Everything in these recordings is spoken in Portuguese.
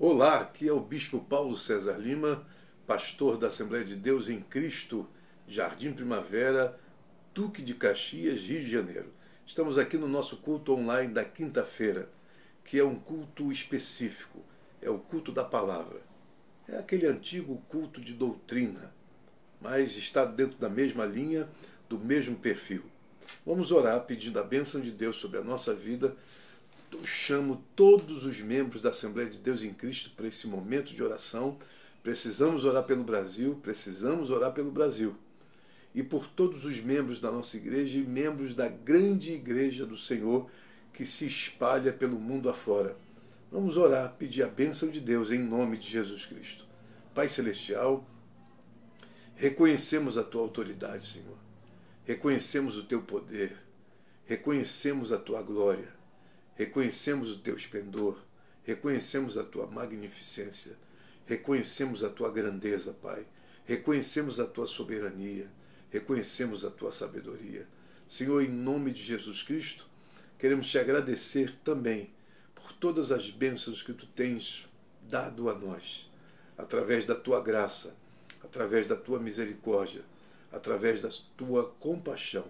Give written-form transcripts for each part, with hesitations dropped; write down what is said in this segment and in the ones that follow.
Olá, aqui é o Bispo Paulo César Lima, pastor da Assembleia de Deus em Cristo, Jardim Primavera, Duque de Caxias, Rio de Janeiro. Estamos aqui no nosso culto online da quinta-feira, que é um culto específico, é o culto da palavra. É aquele antigo culto de doutrina, mas está dentro da mesma linha, do mesmo perfil. Vamos orar pedindo a bênção de Deus sobre a nossa vida. Eu chamo todos os membros da Assembleia de Deus em Cristo para esse momento de oração. Precisamos orar pelo Brasil, precisamos orar pelo Brasil. E por todos os membros da nossa igreja e membros da grande igreja do Senhor que se espalha pelo mundo afora. Vamos orar, pedir a bênção de Deus em nome de Jesus Cristo. Pai Celestial, reconhecemos a Tua autoridade, Senhor. Reconhecemos o Teu poder. Reconhecemos a Tua glória. Reconhecemos o Teu esplendor. Reconhecemos a Tua magnificência. Reconhecemos a Tua grandeza, Pai. Reconhecemos a Tua soberania. Reconhecemos a Tua sabedoria. Senhor, em nome de Jesus Cristo, queremos Te agradecer também por todas as bênçãos que Tu tens dado a nós, através da Tua graça, através da Tua misericórdia, através da Tua compaixão.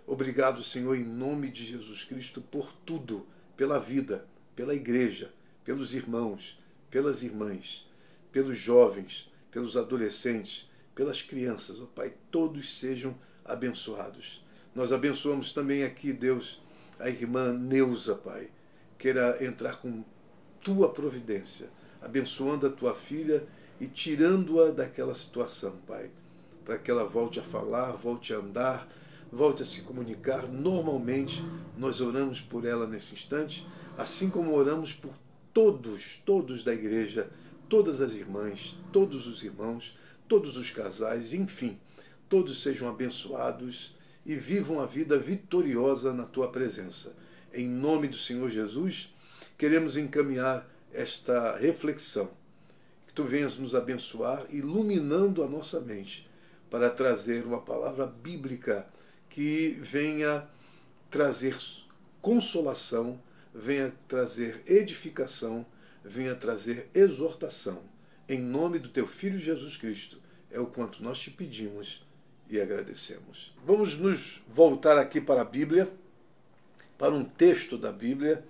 Obrigado, Senhor, em nome de Jesus Cristo, por tudo, pela vida, pela igreja, pelos irmãos, pelas irmãs, pelos jovens, pelos adolescentes, pelas crianças, ó Pai, todos sejam abençoados. Nós abençoamos também aqui, Deus, a irmã Neuza, Pai, queira entrar com Tua providência, abençoando a Tua filha e tirando-a daquela situação, Pai, para que ela volte a falar, volte a andar, volte a se comunicar normalmente. Nós oramos por ela nesse instante, assim como oramos por todos da igreja, todas as irmãs, todos os irmãos, todos os casais, enfim, todos sejam abençoados e vivam a vida vitoriosa na Tua presença. Em nome do Senhor Jesus, queremos encaminhar esta reflexão, que Tu venhas nos abençoar, iluminando a nossa mente, para trazer uma palavra bíblica que venha trazer consolação, venha trazer edificação, venha trazer exortação. Em nome do Teu Filho Jesus Cristo, é o quanto nós Te pedimos e agradecemos. Vamos nos voltar aqui para a Bíblia, para um texto da Bíblia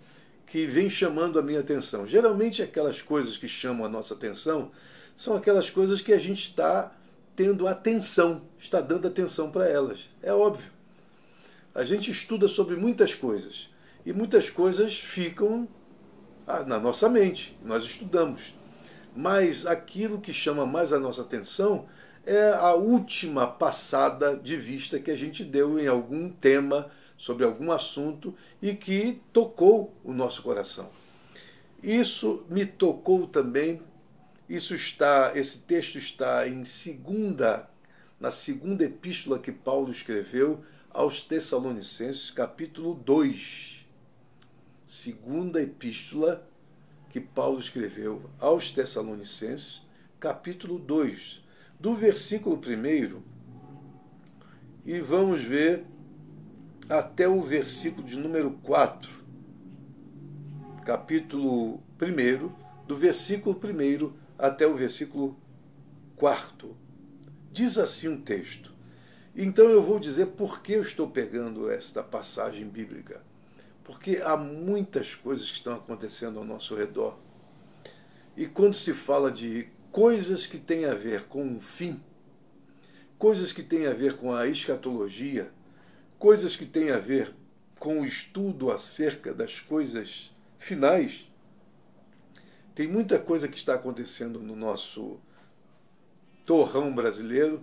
que vem chamando a minha atenção. Geralmente aquelas coisas que chamam a nossa atenção são aquelas coisas que a gente está tendo atenção, está dando atenção para elas. É óbvio. A gente estuda sobre muitas coisas e muitas coisas ficam na nossa mente, nós estudamos. Mas aquilo que chama mais a nossa atenção é a última passada de vista que a gente deu em algum tema, sobre algum assunto e que tocou o nosso coração. Isso me tocou também. Esse texto está na segunda epístola que Paulo escreveu aos Tessalonicenses, capítulo 2. Segunda epístola que Paulo escreveu aos Tessalonicenses, capítulo 2, do versículo 1, e vamos ver até o versículo de número 4. Capítulo 1, do versículo 1 até o versículo 4. Diz assim um texto. Então eu vou dizer por que eu estou pegando esta passagem bíblica. Porque há muitas coisas que estão acontecendo ao nosso redor. E quando se fala de coisas que têm a ver com um fim, coisas que têm a ver com a escatologia, coisas que têm a ver com o estudo acerca das coisas finais, tem muita coisa que está acontecendo no nosso torrão brasileiro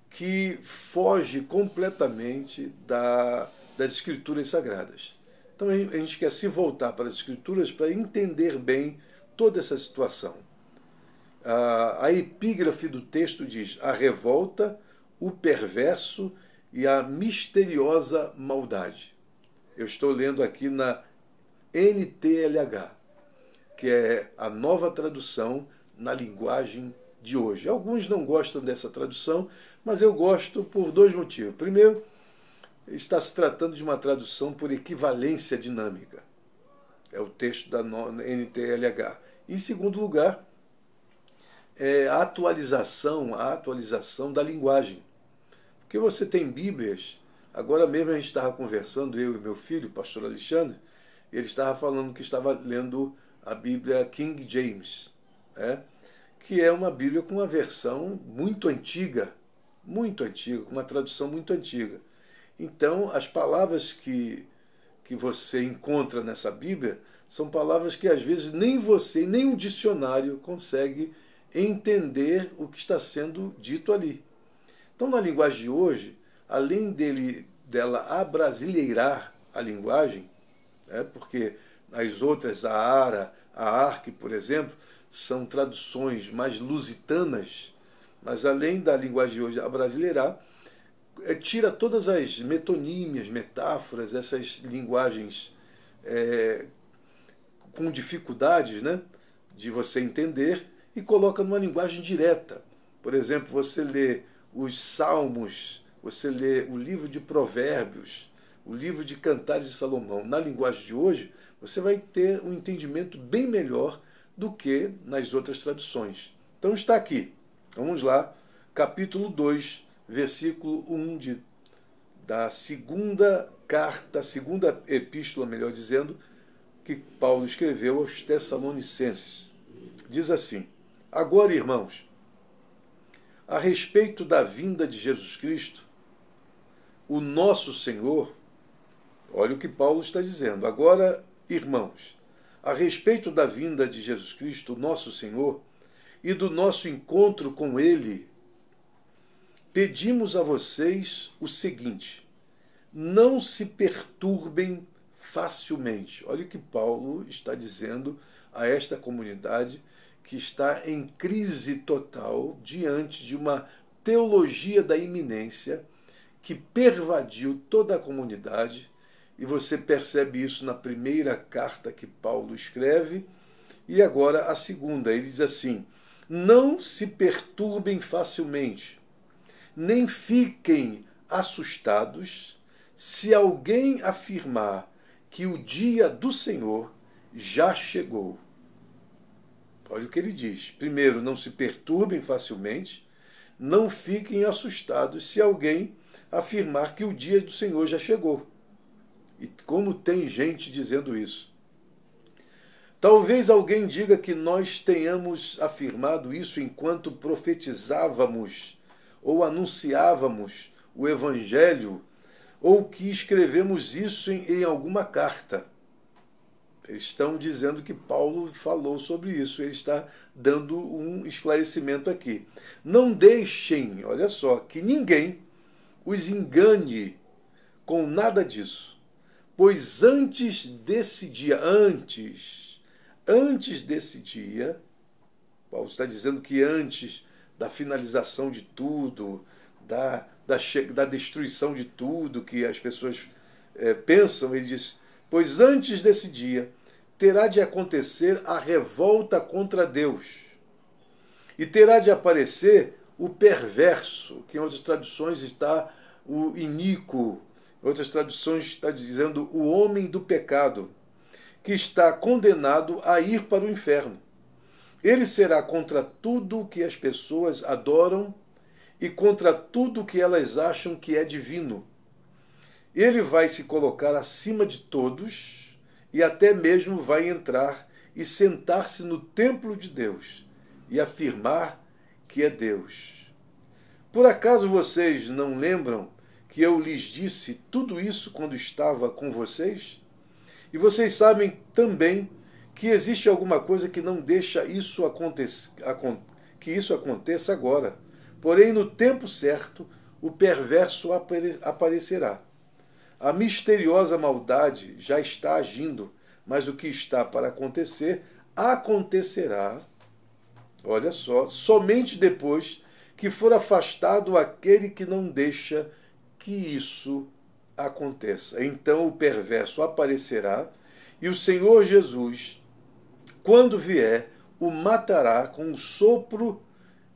que foge completamente das Escrituras Sagradas. Então a gente quer se voltar para as Escrituras para entender bem toda essa situação. A epígrafe do texto diz: a revolta, o perverso e a misteriosa maldade. Eu estou lendo aqui na NTLH, que é a nova tradução na linguagem de hoje. Alguns não gostam dessa tradução, mas eu gosto por dois motivos. Primeiro, está se tratando de uma tradução por equivalência dinâmica. É o texto da NTLH. Em segundo lugar, a atualização da linguagem. Porque você tem Bíblias, agora mesmo a gente estava conversando, eu e meu filho, o pastor Alexandre, e ele estava falando que estava lendo a Bíblia King James, que é uma Bíblia com uma versão muito antiga, com uma tradução muito antiga. Então, as palavras que você encontra nessa Bíblia são palavras que às vezes nem você, nem um dicionário consegue entender o que está sendo dito ali. Então, na linguagem de hoje, além dela abrasileirar a linguagem, porque as outras, a ARA, a ARC, por exemplo, são traduções mais lusitanas, mas além da linguagem de hoje abrasileirar, tira todas as metonímias, metáforas, essas linguagens com dificuldades, de você entender, e coloca numa linguagem direta. Por exemplo, você lê os Salmos, você lê o livro de Provérbios, o livro de Cantares de Salomão. Na linguagem de hoje, você vai ter um entendimento bem melhor do que nas outras traduções. Então está aqui. Vamos lá, capítulo 2, versículo 1 da segunda carta, segunda epístola, melhor dizendo, que Paulo escreveu aos Tessalonicenses. Diz assim: agora, irmãos, a respeito da vinda de Jesus Cristo, o nosso Senhor, olha o que Paulo está dizendo. Agora, irmãos, a respeito da vinda de Jesus Cristo, o nosso Senhor, e do nosso encontro com Ele, pedimos a vocês o seguinte: não se perturbem facilmente. Olha o que Paulo está dizendo a esta comunidade que está em crise total diante de uma teologia da iminência que pervadiu toda a comunidade, e você percebe isso na primeira carta que Paulo escreve, e agora a segunda. Ele diz assim: não se perturbem facilmente, nem fiquem assustados se alguém afirmar que o dia do Senhor já chegou. Olha o que ele diz. Primeiro, não se perturbem facilmente, não fiquem assustados se alguém afirmar que o dia do Senhor já chegou. E como tem gente dizendo isso? Talvez alguém diga que nós tenhamos afirmado isso enquanto profetizávamos ou anunciávamos o Evangelho, ou que escrevemos isso em alguma carta. Eles estão dizendo que Paulo falou sobre isso, ele está dando um esclarecimento aqui. Não deixem, olha só, que ninguém os engane com nada disso, pois antes desse dia, Paulo está dizendo que antes da finalização de tudo, da destruição de tudo que as pessoas pensam, ele diz: pois antes desse dia terá de acontecer a revolta contra Deus, e terá de aparecer o perverso, que em outras traduções está o iníquo, em outras traduções está dizendo o homem do pecado, que está condenado a ir para o inferno. Ele será contra tudo o que as pessoas adoram e contra tudo o que elas acham que é divino. Ele vai se colocar acima de todos e até mesmo vai entrar e sentar-se no templo de Deus e afirmar que é Deus. Por acaso vocês não lembram que eu lhes disse tudo isso quando estava com vocês? E vocês sabem também que existe alguma coisa que não deixa que isso aconteça agora. Porém, no tempo certo, o perverso aparecerá. A misteriosa maldade já está agindo, mas o que está para acontecer acontecerá, olha só, somente depois que for afastado aquele que não deixa que isso aconteça. Então o perverso aparecerá e o Senhor Jesus, quando vier, o matará com um sopro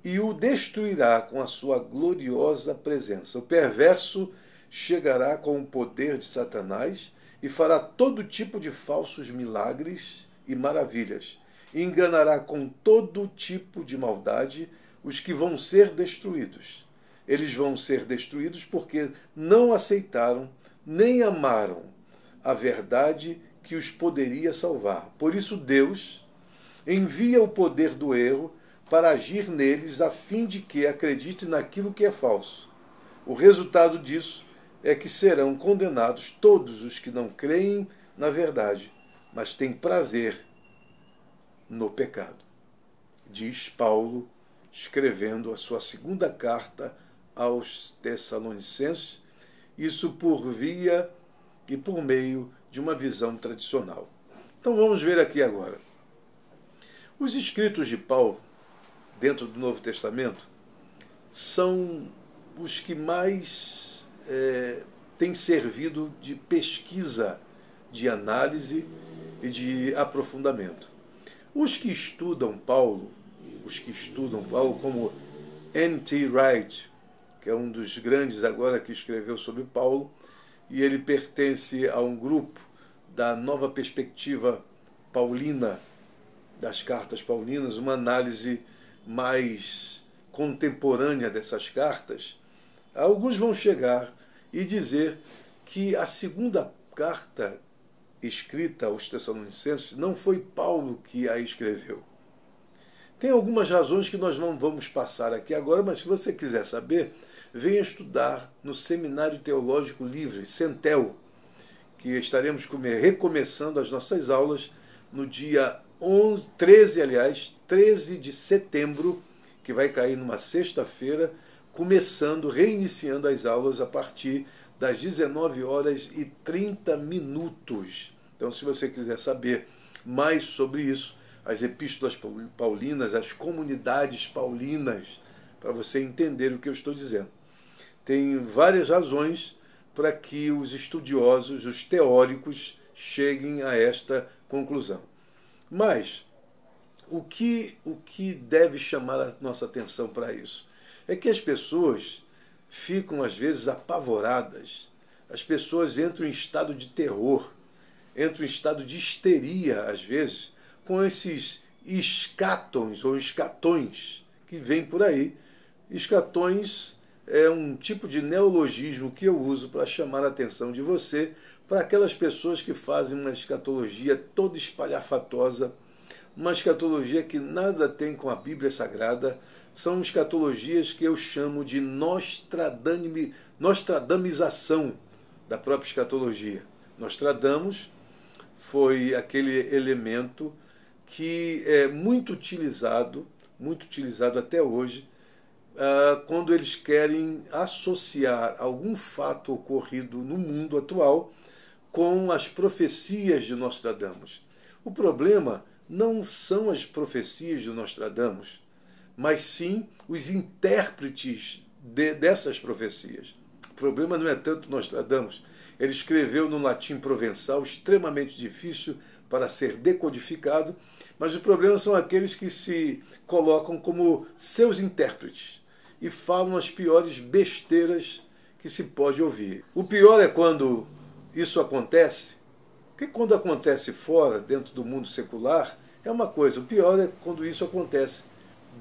e o destruirá com a sua gloriosa presença. O perverso chegará com o poder de Satanás e fará todo tipo de falsos milagres e maravilhas. e enganará com todo tipo de maldade os que vão ser destruídos. Eles vão ser destruídos porque não aceitaram nem amaram a verdade que os poderia salvar. Por isso Deus envia o poder do erro para agir neles a fim de que acreditem naquilo que é falso. O resultado disso é que serão condenados todos os que não creem na verdade, mas têm prazer no pecado. Diz Paulo, escrevendo a sua segunda carta aos Tessalonicenses, isso por via e por meio de uma visão tradicional. Então vamos ver aqui agora. Os escritos de Paulo, dentro do Novo Testamento, são os que mais têm servido de pesquisa, de análise e de aprofundamento. Os que estudam Paulo, como N.T. Wright, que é um dos grandes agora que escreveu sobre Paulo, e ele pertence a um grupo da Nova Perspectiva Paulina, das cartas paulinas, uma análise mais contemporânea dessas cartas. Alguns vão chegar e dizer que a segunda carta escrita aos Tessalonicenses não foi Paulo que a escreveu. Tem algumas razões que nós não vamos passar aqui agora, mas se você quiser saber, venha estudar no Seminário Teológico Livre, Centel, que estaremos recomeçando as nossas aulas no dia 13 de setembro, que vai cair numa sexta-feira, reiniciando as aulas a partir das 19h30. Então, se você quiser saber mais sobre isso, as epístolas paulinas, as comunidades paulinas, para você entender o que eu estou dizendo. Tem várias razões para que os estudiosos, os teóricos, cheguem a esta conclusão. Mas o que deve chamar a nossa atenção para isso? É que as pessoas ficam, às vezes, apavoradas. As pessoas entram em estado de terror, entram em estado de histeria, às vezes, com esses escatons ou escatões que vêm por aí. Escatões é um tipo de neologismo que eu uso para chamar a atenção de você para aquelas pessoas que fazem uma escatologia toda espalhafatosa, uma escatologia que nada tem com a Bíblia Sagrada. São escatologias que eu chamo de nostradamização da própria escatologia. Nostradamus foi aquele elemento que é muito utilizado até hoje, quando eles querem associar algum fato ocorrido no mundo atual com as profecias de Nostradamus. O problema não são as profecias de Nostradamus, mas sim os intérpretes dessas profecias. O problema não é tanto Nostradamus. Ele escreveu no latim provençal, extremamente difícil para ser decodificado, mas o problema são aqueles que se colocam como seus intérpretes e falam as piores besteiras que se pode ouvir. O pior é quando isso acontece, porque quando acontece fora, dentro do mundo secular, é uma coisa. O pior é quando isso acontece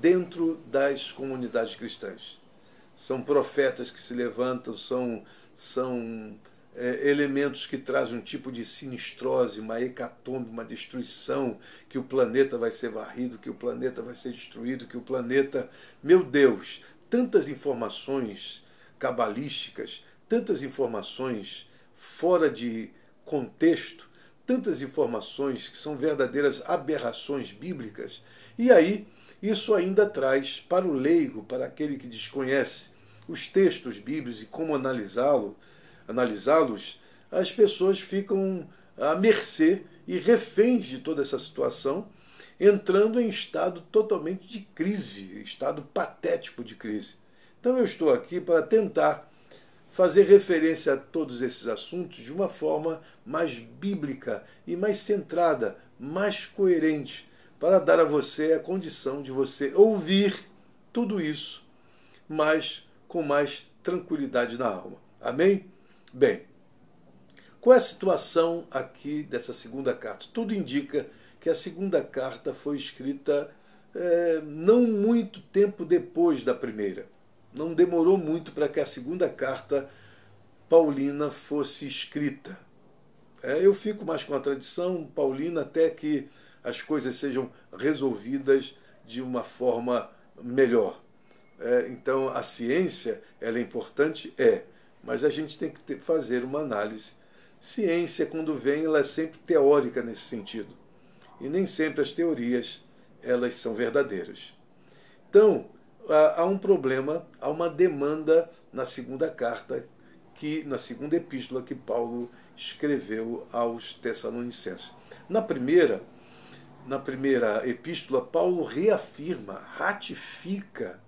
dentro das comunidades cristãs. São profetas que se levantam, são elementos que trazem um tipo de sinistrose, uma hecatombe, uma destruição, que o planeta vai ser varrido, que o planeta vai ser destruído, que o planeta... Meu Deus, tantas informações cabalísticas, tantas informações fora de contexto, tantas informações que são verdadeiras aberrações bíblicas. E aí, isso ainda traz para o leigo, para aquele que desconhece os textos bíblicos e como analisá-los, as pessoas ficam à mercê e reféns de toda essa situação, entrando em estado totalmente de crise, estado patético de crise. Então eu estou aqui para tentar fazer referência a todos esses assuntos de uma forma mais bíblica e mais centrada, mais coerente, para dar a você a condição de você ouvir tudo isso, mas com mais tranquilidade na alma. Amém? Bem, qual é a situação aqui dessa segunda carta? Tudo indica que a segunda carta foi escrita não muito tempo depois da primeira. Não demorou muito para que a segunda carta paulina fosse escrita. Eu fico mais com a tradição paulina até que as coisas sejam resolvidas de uma forma melhor. Então a ciência ela é importante? Mas a gente tem que fazer uma análise. Ciência, quando vem, ela é sempre teórica nesse sentido. E nem sempre as teorias elas são verdadeiras. Então, há um problema, há uma demanda na segunda carta, na segunda epístola que Paulo escreveu aos Tessalonicenses. Na primeira epístola, Paulo reafirma, ratifica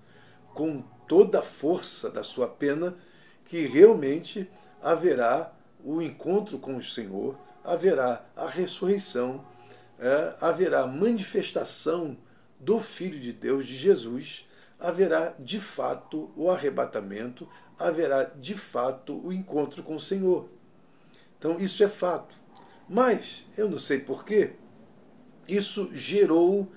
com toda a força da sua pena que realmente haverá o encontro com o Senhor, haverá a ressurreição, haverá a manifestação do Filho de Deus, de Jesus, haverá de fato o arrebatamento, haverá de fato o encontro com o Senhor. Então isso é fato. Mas, eu não sei porquê, isso gerou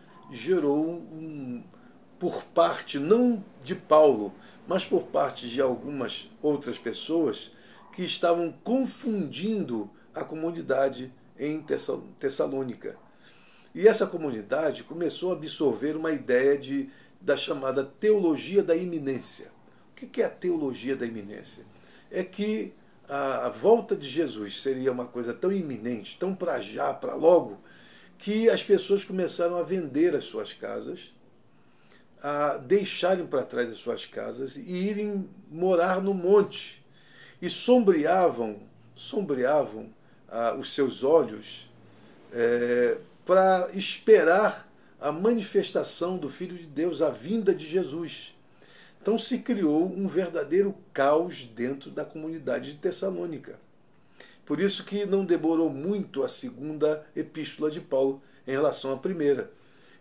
por parte, não de Paulo, mas por parte de algumas outras pessoas que estavam confundindo a comunidade em Tessalônica. E essa comunidade começou a absorver uma ideia da chamada teologia da iminência. O que é a teologia da iminência? É que a volta de Jesus seria uma coisa tão iminente, tão para já, para logo, que as pessoas começaram a vender as suas casas, a deixarem para trás as suas casas e irem morar no monte. E sombreavam os seus olhos para esperar a manifestação do Filho de Deus, a vinda de Jesus. Então se criou um verdadeiro caos dentro da comunidade de Tessalônica. Por isso que não demorou muito a segunda epístola de Paulo em relação à primeira.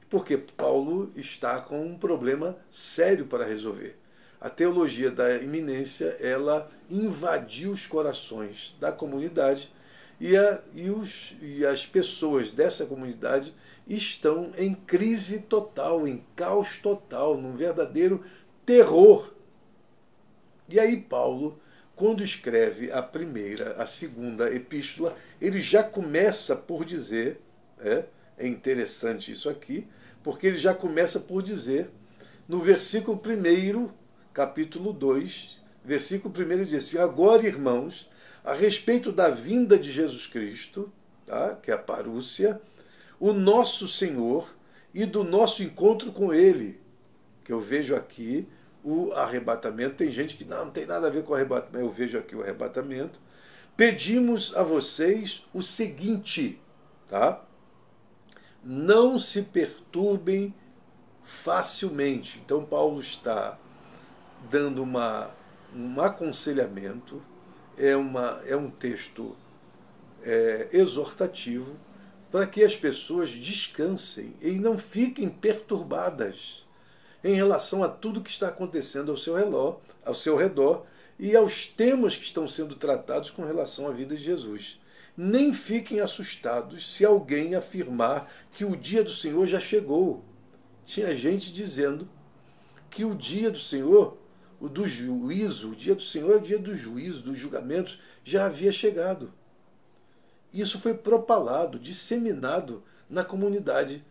Porque Paulo está com um problema sério para resolver. A teologia da iminência, ela invadiu os corações da comunidade e as pessoas dessa comunidade estão em crise total, em caos total, num verdadeiro terror. E aí Paulo, quando escreve a segunda epístola, ele já começa por dizer, é interessante isso aqui, porque ele já começa por dizer, no versículo 1, capítulo 2, versículo 1, ele diz assim: agora, irmãos, a respeito da vinda de Jesus Cristo, tá, que é a parúcia, o nosso Senhor, e do nosso encontro com Ele, que eu vejo aqui o arrebatamento. Tem gente que não tem nada a ver com o arrebatamento, eu vejo aqui o arrebatamento. Pedimos a vocês o seguinte, tá? Não se perturbem facilmente. Então Paulo está dando um aconselhamento, é um texto exortativo para que as pessoas descansem e não fiquem perturbadas em relação a tudo que está acontecendo ao seu redor e aos temas que estão sendo tratados com relação à vida de Jesus. Nem fiquem assustados se alguém afirmar que o dia do Senhor já chegou. Tinha gente dizendo que o dia do Senhor, o do juízo, o dia do Senhor é o dia do juízo, dos julgamentos, já havia chegado. Isso foi propalado, disseminado na comunidade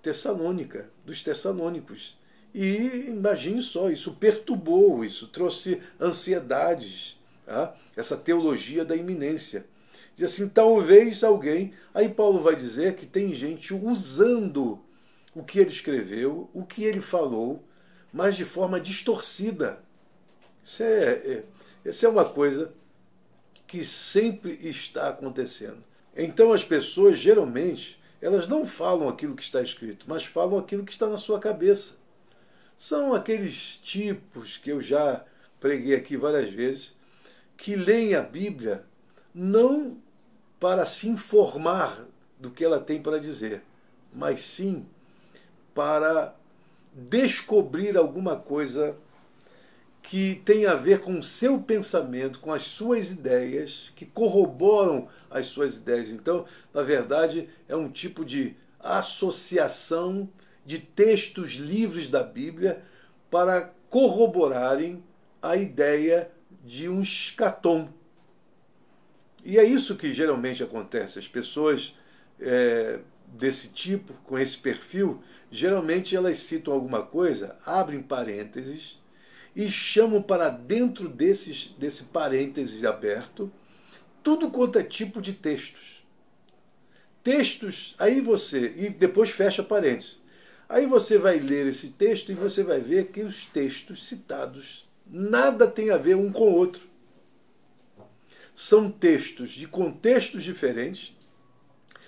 tessalônica, dos tessalônicos. E imagine só, isso perturbou, isso trouxe ansiedades, tá? Essa teologia da iminência. Diz assim, talvez alguém... Aí Paulo vai dizer que tem gente usando o que ele escreveu, o que ele falou, mas de forma distorcida. Isso é uma coisa que sempre está acontecendo. Então as pessoas, geralmente, elas não falam aquilo que está escrito, mas falam aquilo que está na sua cabeça. São aqueles tipos que eu já preguei aqui várias vezes, que leem a Bíblia não para se informar do que ela tem para dizer, mas sim para descobrir alguma coisa que tem a ver com o seu pensamento, com as suas ideias, que corroboram as suas ideias. Então, na verdade, é um tipo de associação de textos livres da Bíblia para corroborarem a ideia de um escatom. E é isso que geralmente acontece. As pessoas desse tipo, com esse perfil, geralmente elas citam alguma coisa, abrem parênteses e chamam para dentro desse parênteses aberto tudo quanto é tipo de textos. Textos, aí você, e depois fecha parênteses. Aí você vai ler esse texto e você vai ver que os textos citados nada tem a ver um com o outro. São textos de contextos diferentes,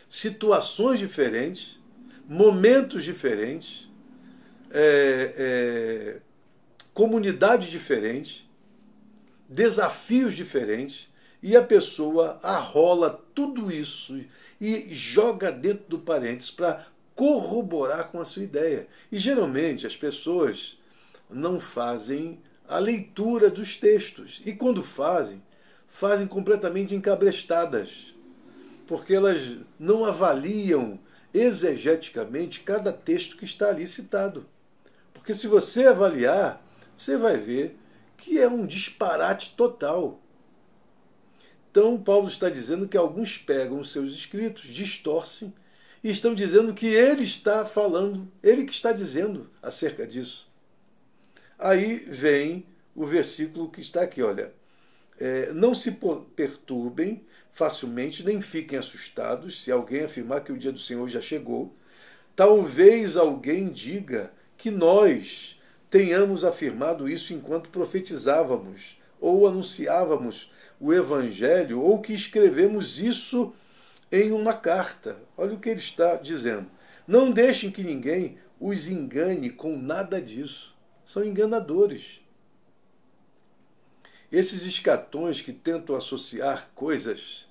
situações diferentes, momentos diferentes, comunidades diferentes, desafios diferentes, e a pessoa arrola tudo isso e joga dentro do parênteses para corroborar com a sua ideia. E geralmente as pessoas não fazem a leitura dos textos. E quando fazem completamente encabrestadas, porque elas não avaliam exegeticamente cada texto que está ali citado. Porque se você avaliar, você vai ver que é um disparate total. Então Paulo está dizendo que alguns pegam os seus escritos, distorcem, e estão dizendo que ele está falando, ele que está dizendo acerca disso. Aí vem o versículo que está aqui, olha. Não se perturbem facilmente, nem fiquem assustados se alguém afirmar que o dia do Senhor já chegou. Talvez alguém diga que nós tenhamos afirmado isso enquanto profetizávamos, ou anunciávamos o Evangelho, ou que escrevemos isso em uma carta. Olha o que ele está dizendo. Não deixem que ninguém os engane com nada disso. São enganadores. Esses escatões que tentam associar coisas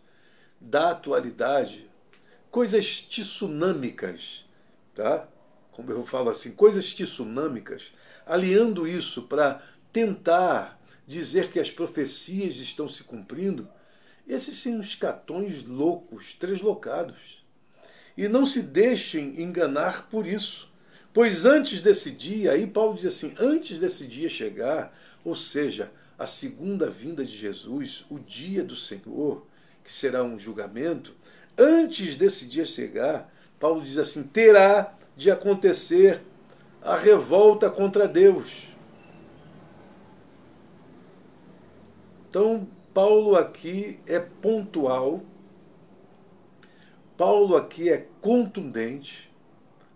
da atualidade, coisas tissunâmicas, tá? Como eu falo assim, coisas tissunâmicas, aliando isso para tentar dizer que as profecias estão se cumprindo, esses são escatões loucos, treslocados. E não se deixem enganar por isso, pois antes desse dia, aí Paulo diz assim, antes desse dia chegar, ou seja, a segunda vinda de Jesus, o dia do Senhor, que será um julgamento, antes desse dia chegar, Paulo diz assim, terá de acontecer a revolta contra Deus. Então, Paulo aqui é pontual, Paulo aqui é contundente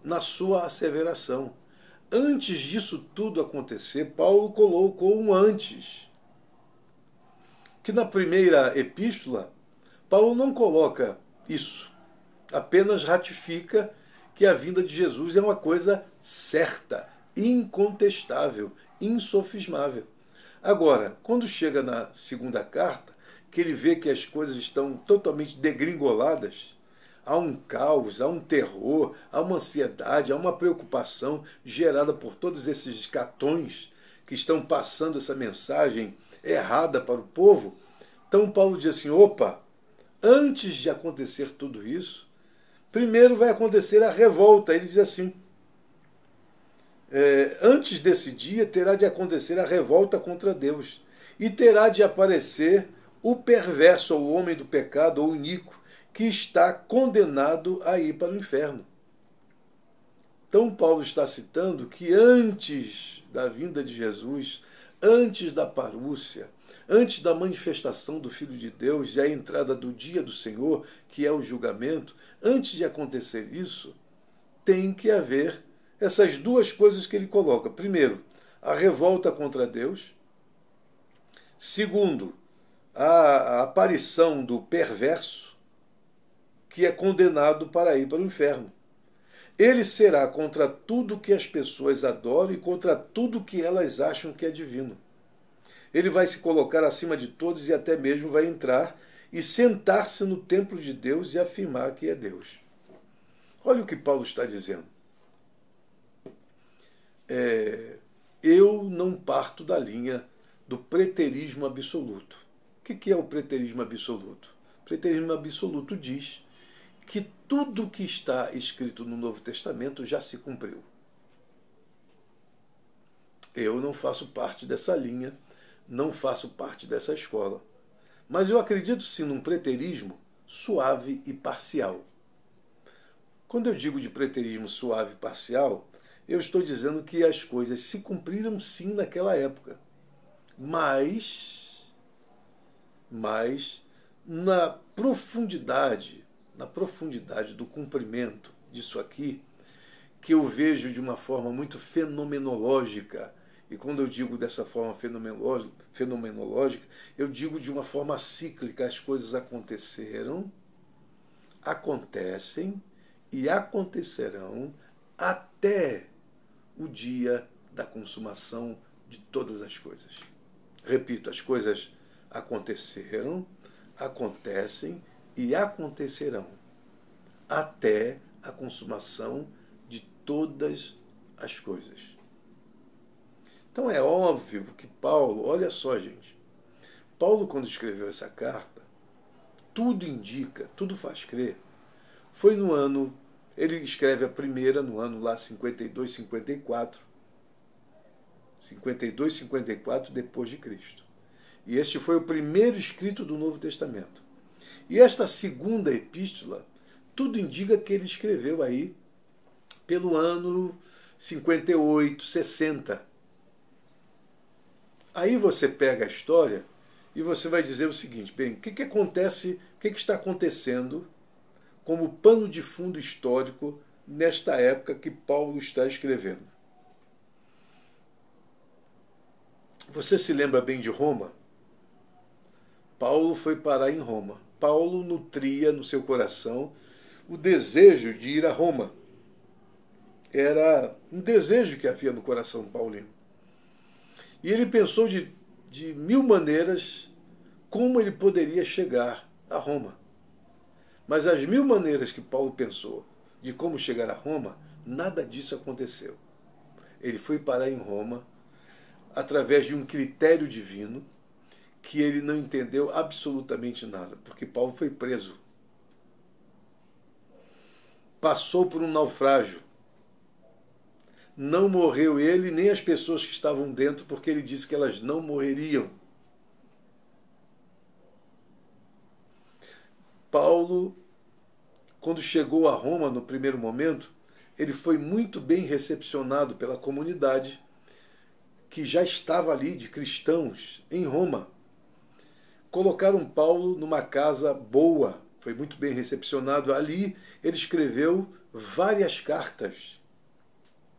na sua asseveração. Antes disso tudo acontecer, Paulo colocou um antes. Que na primeira epístola, Paulo não coloca isso, apenas ratifica que a vinda de Jesus é uma coisa certa, incontestável, insofismável. Agora, quando chega na segunda carta, que ele vê que as coisas estão totalmente degringoladas, há um caos, há um terror, há uma ansiedade, há uma preocupação gerada por todos esses escatões que estão passando essa mensagem errada para o povo. Então Paulo diz assim, opa, antes de acontecer tudo isso, primeiro vai acontecer a revolta. Ele diz assim, antes desse dia terá de acontecer a revolta contra Deus, e terá de aparecer o perverso, ou o homem do pecado, ou o iníquo, que está condenado a ir para o inferno. Então Paulo está citando que antes da vinda de Jesus, antes da parúcia, antes da manifestação do Filho de Deus e a entrada do dia do Senhor, que é o julgamento, antes de acontecer isso, tem que haver essas duas coisas que ele coloca. Primeiro, a revolta contra Deus. Segundo, a aparição do perverso, que é condenado para ir para o inferno. Ele será contra tudo que as pessoas adoram e contra tudo que elas acham que é divino. Ele vai se colocar acima de todos e até mesmo vai entrar e sentar-se no templo de Deus e afirmar que é Deus. Olha o que Paulo está dizendo. Eu não parto da linha do preterismo absoluto. O que é o preterismo absoluto? O preterismo absoluto diz que tudo que está escrito no Novo Testamento já se cumpriu. Eu não faço parte dessa linha, não faço parte dessa escola. Mas eu acredito sim num preterismo suave e parcial. Quando eu digo de preterismo suave e parcial, eu estou dizendo que as coisas se cumpriram sim naquela época. Mas na profundidade do cumprimento disso aqui, que eu vejo de uma forma muito fenomenológica, e quando eu digo dessa forma fenomenológica, eu digo de uma forma cíclica. As coisas aconteceram, acontecem e acontecerão até o dia da consumação de todas as coisas. Repito, as coisas aconteceram, acontecem e acontecerão até a consumação de todas as coisas. Então é óbvio que Paulo, olha só, gente, Paulo, quando escreveu essa carta, tudo indica, tudo faz crer, foi no ano, ele escreve a primeira no ano lá 52, 54 depois de Cristo. E este foi o primeiro escrito do Novo Testamento. E esta segunda epístola, tudo indica que ele escreveu aí pelo ano 58, 60. Aí você pega a história e você vai dizer o seguinte: bem, o que acontece, o que está acontecendo como pano de fundo histórico nesta época que Paulo está escrevendo? Você se lembra bem de Roma? Paulo foi parar em Roma. Paulo nutria no seu coração o desejo de ir a Roma. Era um desejo que havia no coração paulino. E ele pensou de mil maneiras como ele poderia chegar a Roma. Mas as mil maneiras que Paulo pensou de como chegar a Roma, nada disso aconteceu. Ele foi parar em Roma através de um critério divino que ele não entendeu absolutamente nada, porque Paulo foi preso. Passou por um naufrágio. Não morreu ele nem as pessoas que estavam dentro, porque ele disse que elas não morreriam. Paulo, quando chegou a Roma no primeiro momento, ele foi muito bem recepcionado pela comunidade que já estava ali, de cristãos, em Roma. Colocaram Paulo numa casa boa, foi muito bem recepcionado. Ali ele escreveu várias cartas.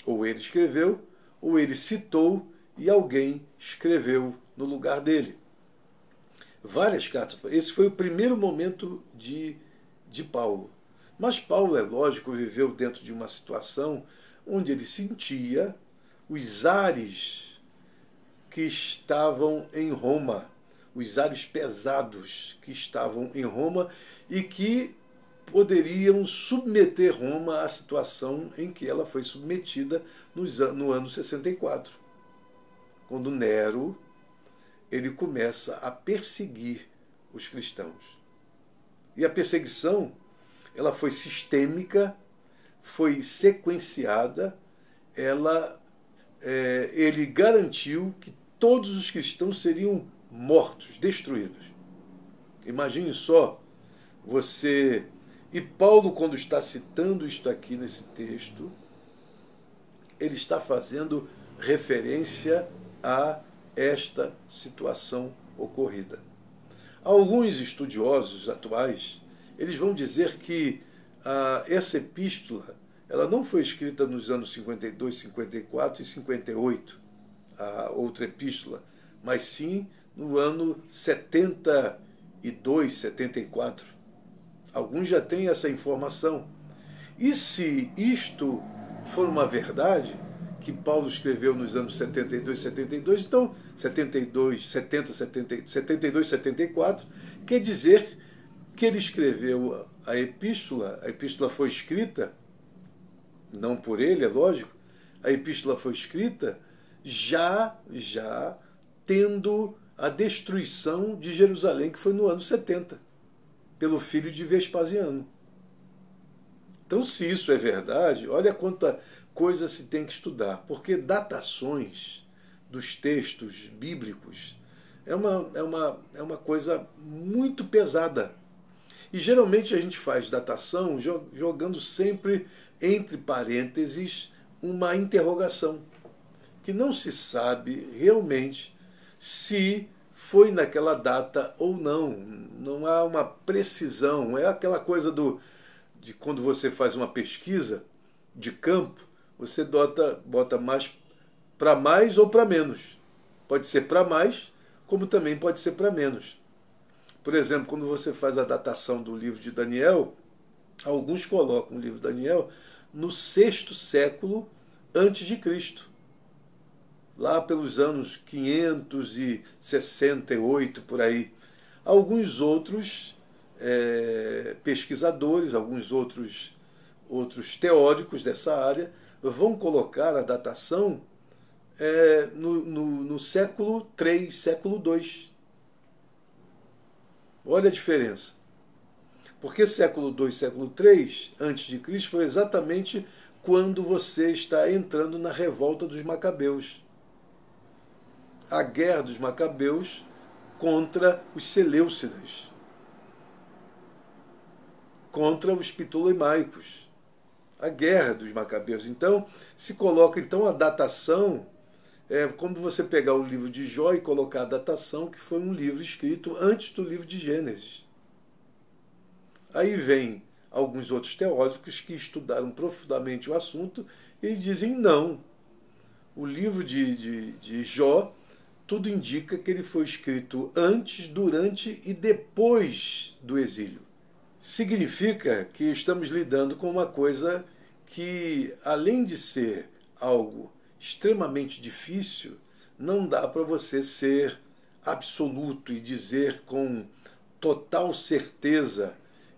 Ou ele escreveu, ou ele citou e alguém escreveu no lugar dele. Várias cartas. Esse foi o primeiro momento de Paulo. Mas Paulo, é lógico, viveu dentro de uma situação onde ele sentia os ares que estavam em Roma, os ares pesados que estavam em Roma e que poderiam submeter Roma à situação em que ela foi submetida no ano 64, quando Nero ele começa a perseguir os cristãos. E a perseguição ela foi sistêmica, foi sequenciada, ele garantiu que todos os cristãos seriam mortos, destruídos. Imagine só você... E Paulo, quando está citando isto aqui nesse texto, ele está fazendo referência a esta situação ocorrida. Alguns estudiosos atuais, eles vão dizer que essa epístola ela não foi escrita nos anos 52, 54 e 58, a outra epístola, mas sim no ano 72, 74. Alguns já têm essa informação. E se isto for uma verdade, que Paulo escreveu nos anos 72, 72, então 72, 70, 72, 74, quer dizer que ele escreveu a epístola foi escrita, não por ele, é lógico, a epístola foi escrita já tendo a destruição de Jerusalém, que foi no ano 70, pelo filho de Vespasiano. Então, se isso é verdade, olha quanta coisa se tem que estudar, porque datações dos textos bíblicos é uma coisa muito pesada. E geralmente a gente faz datação jogando sempre entre parênteses uma interrogação, que não se sabe realmente se foi naquela data ou não. Não há uma precisão. É aquela coisa de quando você faz uma pesquisa de campo, você bota mais para mais ou para menos. Pode ser para mais, como também pode ser para menos. Por exemplo, quando você faz a datação do livro de Daniel, alguns colocam o livro de Daniel no 6º século antes de Cristo, lá pelos anos 568, por aí. Alguns outros pesquisadores, alguns outros teóricos dessa área vão colocar a datação no século III, século II. Olha a diferença. Porque século II, século III, antes de Cristo, foi exatamente quando você está entrando na revolta dos Macabeus. A guerra dos Macabeus contra os Seleucidas, contra os Ptolemaicos. A guerra dos Macabeus. Então, se coloca a datação, quando você pegar o livro de Jó e colocar a datação, que foi um livro escrito antes do livro de Gênesis. Aí vem alguns outros teóricos que estudaram profundamente o assunto e dizem não. O livro de Jó, tudo indica que ele foi escrito antes, durante e depois do exílio. Significa que estamos lidando com uma coisa que, além de ser algo extremamente difícil, não dá para você ser absoluto e dizer com total certeza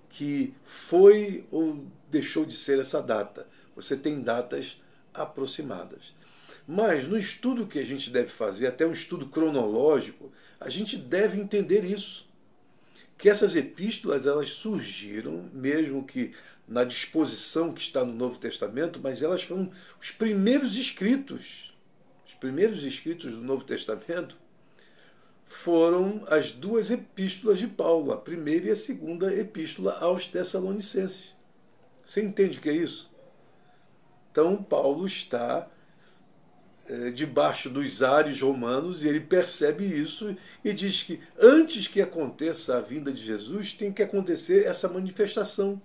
que foi ou deixou de ser essa data. Você tem datas aproximadas. Mas no estudo que a gente deve fazer, até um estudo cronológico, a gente deve entender isso. Que essas epístolas elas surgiram, mesmo que na disposição que está no Novo Testamento, mas elas foram os primeiros escritos. Os primeiros escritos do Novo Testamento foram as duas epístolas de Paulo, a primeira e a segunda epístola aos Tessalonicenses. Você entende o que é isso? Então, Paulo está debaixo dos ares romanos e ele percebe isso e diz que antes que aconteça a vinda de Jesus, tem que acontecer essa manifestação.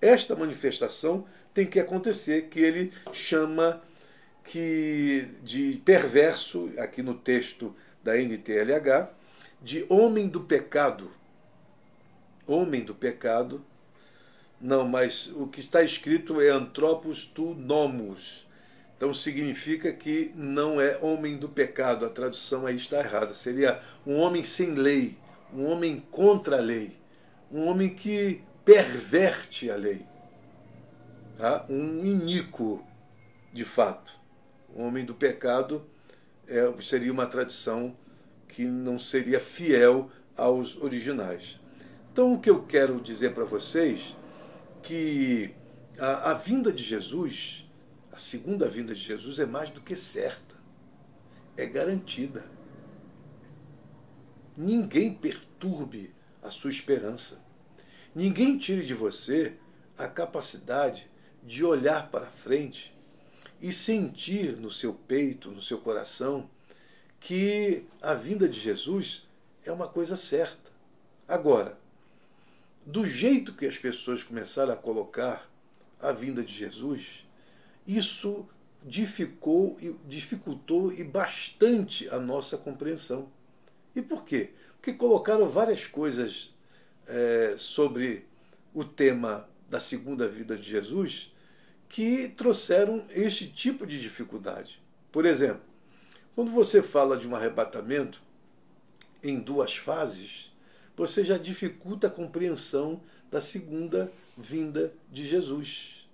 Esta manifestação tem que acontecer, que ele chama de perverso, aqui no texto da NTLH, de homem do pecado. Homem do pecado. Não, mas o que está escrito é anthropos tu nomos. Então significa que não é homem do pecado. A tradução aí está errada. Seria um homem sem lei, um homem contra a lei, um homem que perverte a lei. Tá? Um iníquo, de fato. O homem do pecado seria uma tradução que não seria fiel aos originais. Então o que eu quero dizer para vocês que a vinda de Jesus, a segunda vinda de Jesus é mais do que certa, é garantida. Ninguém perturbe a sua esperança. Ninguém tire de você a capacidade de olhar para frente e sentir no seu peito, no seu coração, que a vinda de Jesus é uma coisa certa. Agora, do jeito que as pessoas começaram a colocar a vinda de Jesus, isso dificultou e bastante a nossa compreensão. E por quê? Porque colocaram várias coisas sobre o tema da segunda vinda de Jesus que trouxeram este tipo de dificuldade. Por exemplo, quando você fala de um arrebatamento em duas fases, você já dificulta a compreensão da segunda vinda de Jesus.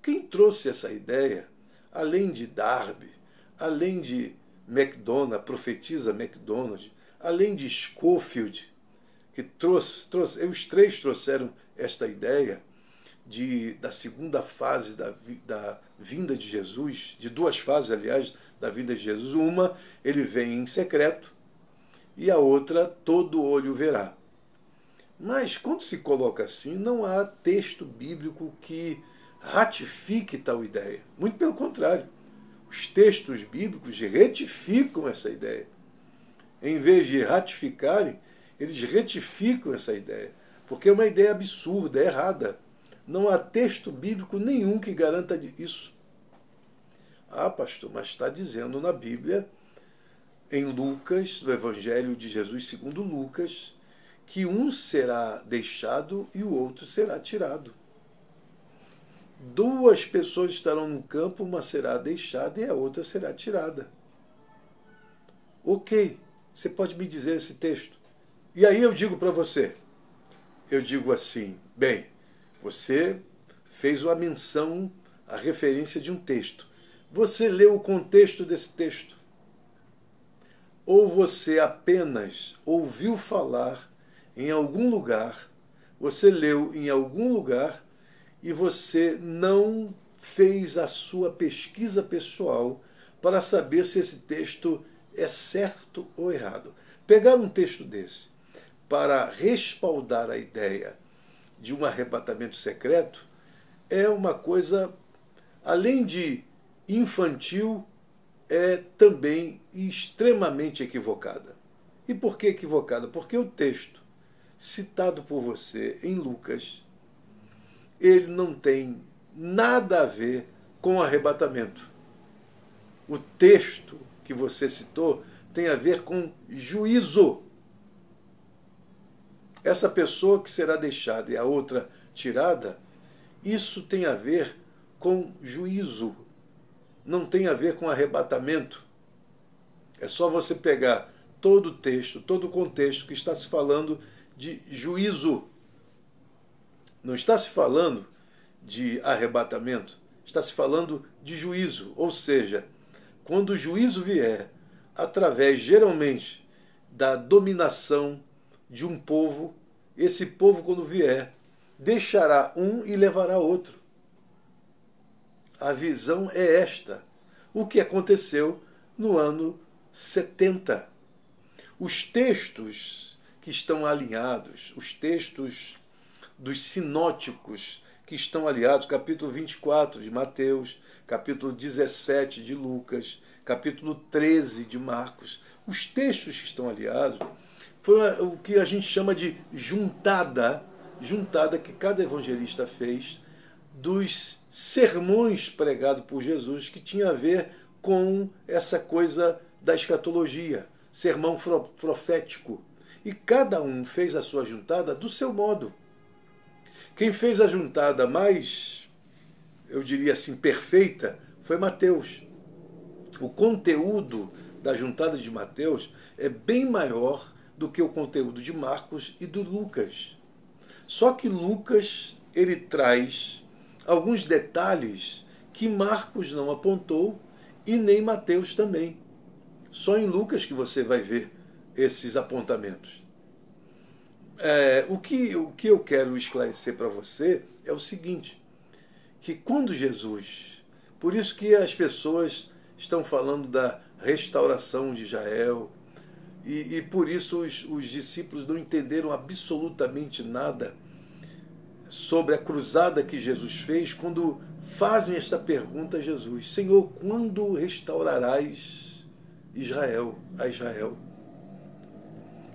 Quem trouxe essa ideia, além de Darby, além de MacDonald, profetisa MacDonald, além de Scofield, que os três trouxeram esta ideia, da segunda fase da vinda de Jesus, de duas fases, aliás, da vinda de Jesus. Uma, ele vem em secreto, e a outra, todo olho verá. Mas, quando se coloca assim, não há texto bíblico que ratifique tal ideia. Muito pelo contrário. Os textos bíblicos retificam essa ideia. Em vez de ratificarem, eles retificam essa ideia. Porque é uma ideia absurda, errada. Não há texto bíblico nenhum que garanta isso. Ah, pastor, mas está dizendo na Bíblia, em Lucas, no Evangelho de Jesus segundo Lucas, que um será deixado e o outro será tirado. Duas pessoas estarão no campo, uma será deixada e a outra será tirada. Ok, você pode me dizer esse texto? E aí eu digo para você, eu digo assim, bem, você fez uma menção, a referência de um texto. Você leu o contexto desse texto? Ou você apenas ouviu falar em algum lugar, você leu em algum lugar e você não fez a sua pesquisa pessoal para saber se esse texto é certo ou errado? Pegar um texto desse para respaldar a ideia de um arrebatamento secreto é uma coisa, além de infantil, é também extremamente equivocada. E por que equivocada? Porque o texto citado por você em Lucas, ele não tem nada a ver com o arrebatamento. O texto que você citou tem a ver com juízo. Essa pessoa que será deixada e a outra tirada, isso tem a ver com juízo. Não tem a ver com arrebatamento. É só você pegar todo o texto, todo o contexto que está se falando de juízo. Não está se falando de arrebatamento, está se falando de juízo. Ou seja, quando o juízo vier, através, geralmente, da dominação de um povo, esse povo, quando vier, deixará um e levará outro. A visão é esta. O que aconteceu no ano 70. Os textos que estão alinhados, os textos dos sinóticos que estão alinhados, capítulo 24 de Mateus, capítulo 17 de Lucas, capítulo 13 de Marcos, os textos que estão aliados, foi o que a gente chama de juntada que cada evangelista fez dos sermões pregados por Jesus, que tinha a ver com essa coisa da escatologia, sermão profético. E cada um fez a sua juntada do seu modo. Quem fez a juntada mais, eu diria assim, perfeita, foi Mateus. O conteúdo da juntada de Mateus é bem maior do que o conteúdo de Marcos e do Lucas. Só que Lucas, ele traz alguns detalhes que Marcos não apontou e nem Mateus também. Só em Lucas que você vai ver esses apontamentos. O que eu quero esclarecer para você é o seguinte, que quando Jesus, por isso que as pessoas estão falando da restauração de Israel, e por isso os discípulos não entenderam absolutamente nada sobre a cruzada que Jesus fez, quando fazem esta pergunta a Jesus: Senhor, quando restaurarás a Israel?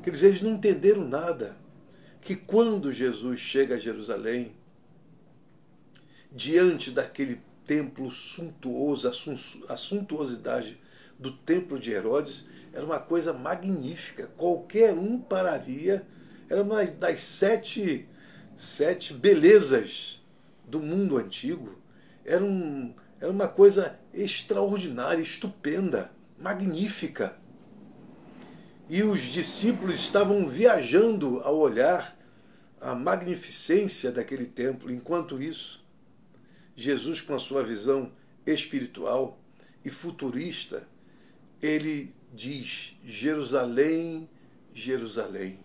Quer dizer, eles não entenderam nada. Que quando Jesus chega a Jerusalém, diante daquele templo suntuoso, a suntuosidade do templo de Herodes, era uma coisa magnífica. Qualquer um pararia. Era uma das sete belezas do mundo antigo. Era uma coisa extraordinária, estupenda, magnífica. E os discípulos estavam viajando ao olhar a magnificência daquele templo. Enquanto isso, Jesus, com a sua visão espiritual e futurista, ele diz: Jerusalém, Jerusalém,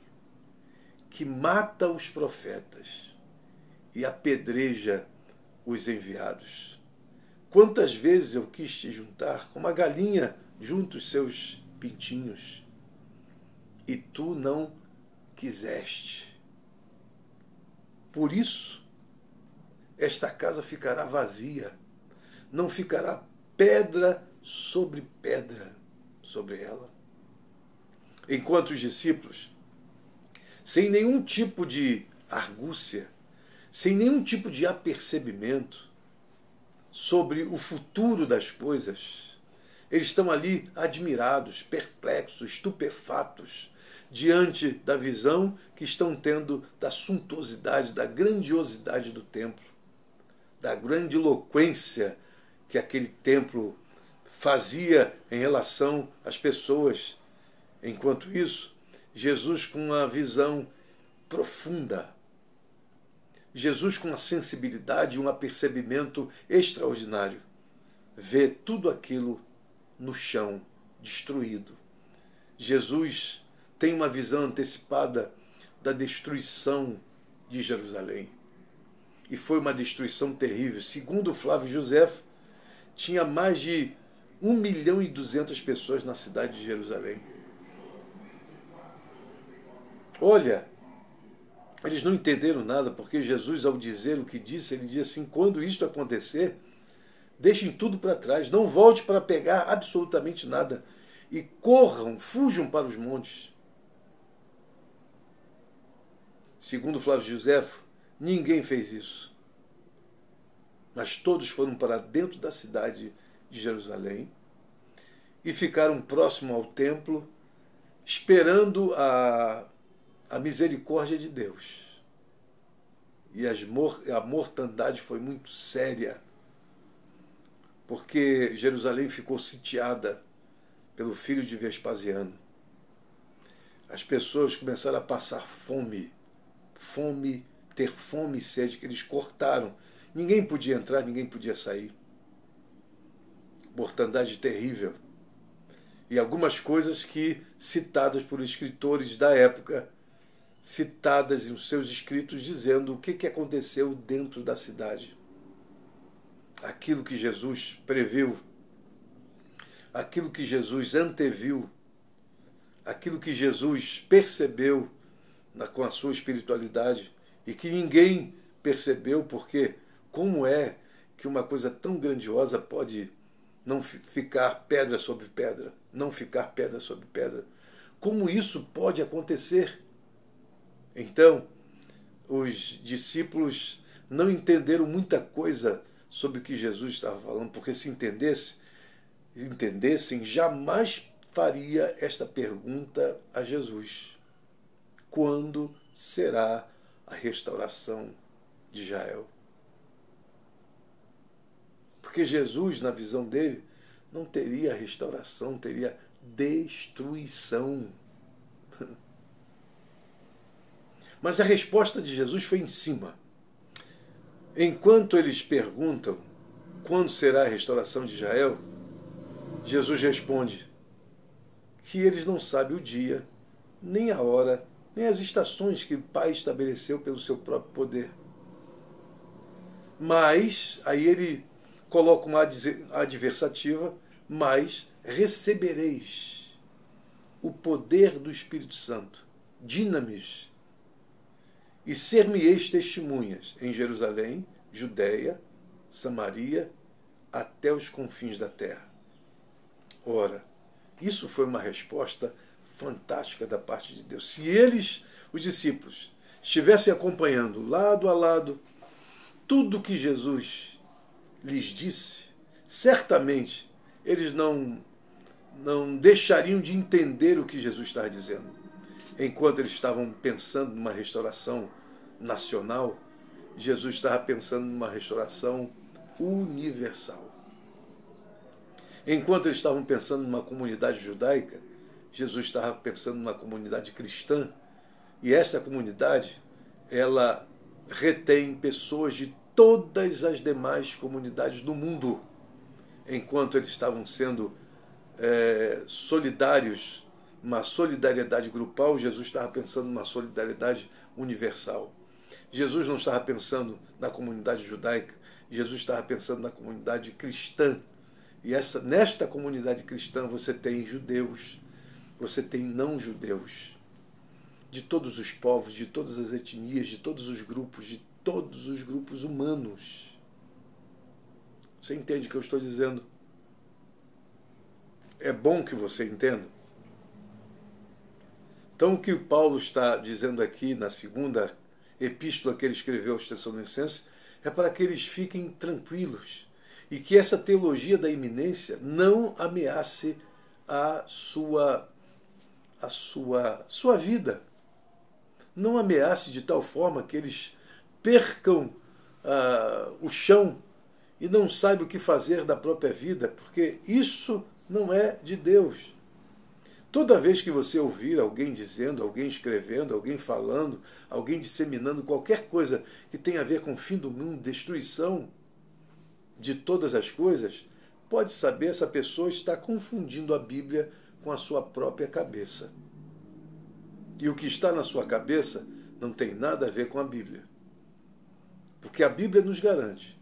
que mata os profetas e apedreja os enviados. Quantas vezes eu quis te juntar, como a galinha junta os seus pintinhos, e tu não quiseste. Por isso, esta casa ficará vazia, não ficará pedra sobre pedra sobre ela. Enquanto os discípulos, sem nenhum tipo de argúcia, sem nenhum tipo de apercebimento sobre o futuro das coisas, eles estão ali admirados, perplexos, estupefatos, diante da visão que estão tendo da suntuosidade, da grandiosidade do templo, da grandiloquência que aquele templo fazia em relação às pessoas. Enquanto isso, Jesus com uma visão profunda, Jesus com uma sensibilidade e um apercebimento extraordinário, vê tudo aquilo no chão, destruído. Jesus tem uma visão antecipada da destruição de Jerusalém. E foi uma destruição terrível. Segundo Flávio Josefo, tinha mais de 1.200.000 pessoas na cidade de Jerusalém. Olha, eles não entenderam nada, porque Jesus, ao dizer o que disse, ele diz assim: quando isto acontecer, deixem tudo para trás, não volte para pegar absolutamente nada, e corram, fujam para os montes. Segundo Flávio Josefo, ninguém fez isso. Mas todos foram para dentro da cidade de Jerusalém e ficaram próximo ao templo, esperando a misericórdia de Deus. E a mortandade foi muito séria, porque Jerusalém ficou sitiada pelo filho de Vespasiano. As pessoas começaram a passar fome, ter fome e sede, que eles cortaram. Ninguém podia entrar, ninguém podia sair. Mortandade terrível. E algumas coisas que, citadas por escritores da época, citadas em seus escritos, dizendo o que aconteceu dentro da cidade. Aquilo que Jesus previu, aquilo que Jesus anteviu, aquilo que Jesus percebeu com a sua espiritualidade e que ninguém percebeu, porque como é que uma coisa tão grandiosa pode não ficar pedra sobre pedra, não ficar pedra sobre pedra? Como isso pode acontecer? Então, os discípulos não entenderam muita coisa sobre o que Jesus estava falando, porque se entendessem, jamais faria esta pergunta a Jesus: quando será a restauração de Israel? Porque Jesus, na visão dele, não teria restauração, teria destruição. Mas a resposta de Jesus foi em cima. Enquanto eles perguntam quando será a restauração de Israel, Jesus responde que eles não sabem o dia, nem a hora, nem as estações que o Pai estabeleceu pelo seu próprio poder. Mas, aí ele coloca uma adversativa: mas recebereis o poder do Espírito Santo, dinamis, e ser-me-eis testemunhas em Jerusalém, Judeia, Samaria, até os confins da terra. Ora, isso foi uma resposta fantástica da parte de Deus. Se eles, os discípulos, estivessem acompanhando lado a lado tudo que Jesus lhes disse, certamente eles não deixariam de entender o que Jesus estava dizendo. Enquanto eles estavam pensando numa restauração nacional, Jesus estava pensando numa restauração universal. Enquanto eles estavam pensando numa comunidade judaica, Jesus estava pensando numa comunidade cristã. E essa comunidade, ela retém pessoas de todas as demais comunidades do mundo. Enquanto eles estavam sendo solidários, uma solidariedade grupal, Jesus estava pensando numa solidariedade universal. Jesus não estava pensando na comunidade judaica, Jesus estava pensando na comunidade cristã. E nesta comunidade cristã você tem judeus, você tem não-judeus, de todos os povos, de todas as etnias, de todos os grupos humanos. Você entende o que eu estou dizendo? É bom que você entenda. Então, o que o Paulo está dizendo aqui na segunda epístola que ele escreveu aos Tessalonicenses é para que eles fiquem tranquilos e que essa teologia da iminência não ameace a sua vida. Não ameace de tal forma que eles percam o chão e não saibam o que fazer da própria vida, porque isso não é de Deus. Toda vez que você ouvir alguém dizendo, alguém escrevendo, alguém falando, alguém disseminando qualquer coisa que tenha a ver com o fim do mundo, destruição de todas as coisas, pode saber, essa pessoa está confundindo a Bíblia com a sua própria cabeça. E o que está na sua cabeça não tem nada a ver com a Bíblia. Porque a Bíblia nos garante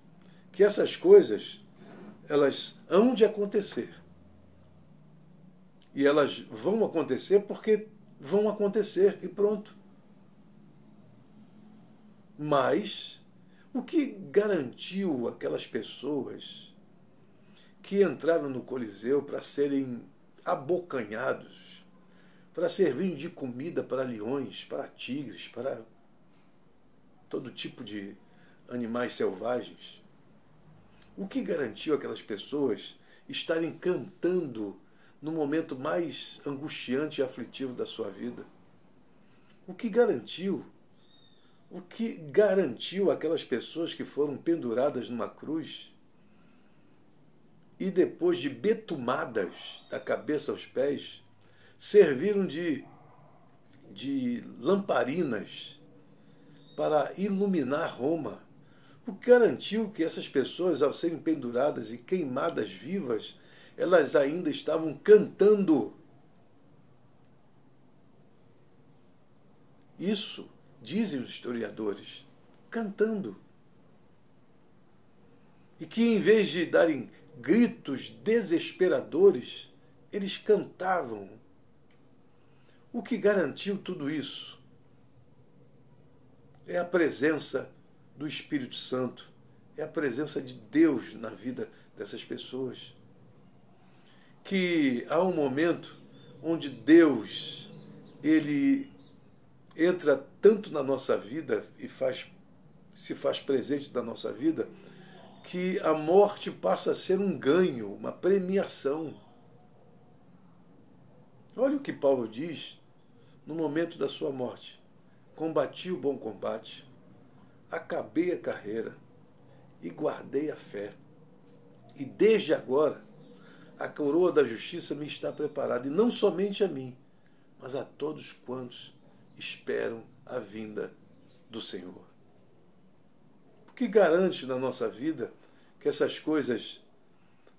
que essas coisas, elas hão de acontecer. E elas vão acontecer porque vão acontecer e pronto. Mas o que garantiu aquelas pessoas que entraram no Coliseu para serem abocanhados, para servirem de comida para leões, para tigres, para todo tipo de animais selvagens? O que garantiu aquelas pessoas estarem cantando no momento mais angustiante e aflitivo da sua vida? O que garantiu aquelas pessoas que foram penduradas numa cruz e depois de betumadas da cabeça aos pés, serviram de lamparinas para iluminar Roma? O que garantiu que essas pessoas, ao serem penduradas e queimadas vivas, elas ainda estavam cantando? Isso dizem os historiadores, cantando. E que em vez de darem gritos desesperadores, eles cantavam. O que garantiu tudo isso é a presença do Espírito Santo, é a presença de Deus na vida dessas pessoas. Que há um momento onde Deus, ele entra tanto na nossa vida e se faz presente na nossa vida, que a morte passa a ser um ganho, uma premiação. Olha o que Paulo diz no momento da sua morte: combati o bom combate, acabei a carreira e guardei a fé. E desde agora a coroa da justiça me está preparada, e não somente a mim, mas a todos quantos esperam a vinda do Senhor. O que garante na nossa vida que essas coisas